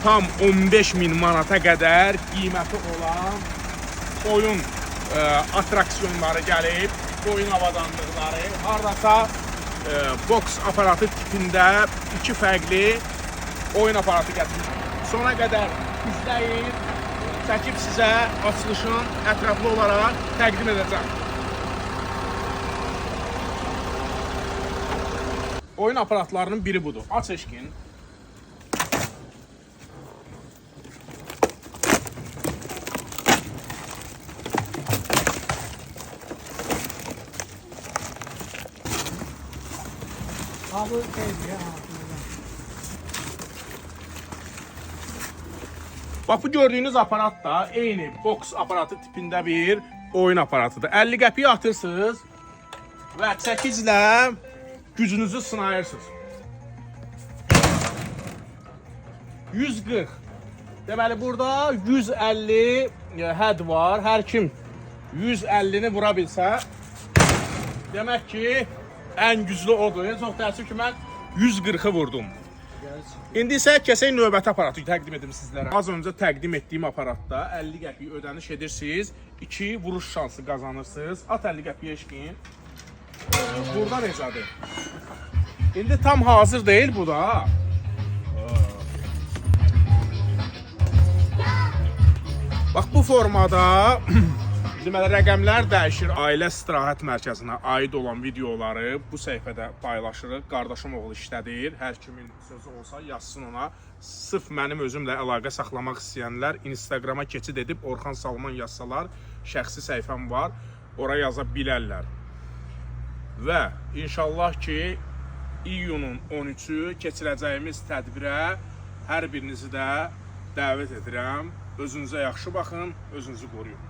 tam 15.000 manata qədər qiyməti olan oyun atraksiyonları gəlib, oyun avadanlıqları, haradasa boks aparatı tipində 2 fərqli oyun aparatı gətirmişəm. Sona qədər izləyin, çəkib sizə açılışın ətraflı olaraq təqdim edəcəm. Oyun aparatlarının biri budur. Aç eşkin. Bax, bu gördüyünüz aparat da eyni boks aparatı tipində bir oyun aparatıdır. 50 qəpiyə atırsınız və çəkiclə gücünüzü sınayırsınız. 140. Deməli, burada 150 hədd var. Hər kim 150-ni vura bilsə, demək ki, ən güclü odur. Çox təəssüf ki, mən 140-ı vurdum. İndi isə kəsək növbəti aparatı təqdim edim sizlərə. Az öncə təqdim etdiyim aparatda 50 qəpik ödəniş edirsiniz, 2 vuruş şansı qazanırsınız. At 50 qəpiyə eşkin. Burada necədir? İndi tam hazır deyil bu da. Bax, bu formada deməli, rəqəmlər dəyişir. Ailə istirahət mərkəzinə aid olan videoları bu səhifədə paylaşırıq. Qardaşım oğlu işlədir. Hər kimin sözü olsa yazsın ona. Sırf mənim özümlə əlaqə saxlamaq istəyənlər Instagrama keçid edib Orxan Salman yazsalar, şəxsi səhifəm var. Oraya yaza bilərlər. Və inşallah ki, iyunun 13-ü keçirəcəyimiz tədbirə hər birinizi də dəvət edirəm. Özünüzə yaxşı baxın, özünüzü qoruyun.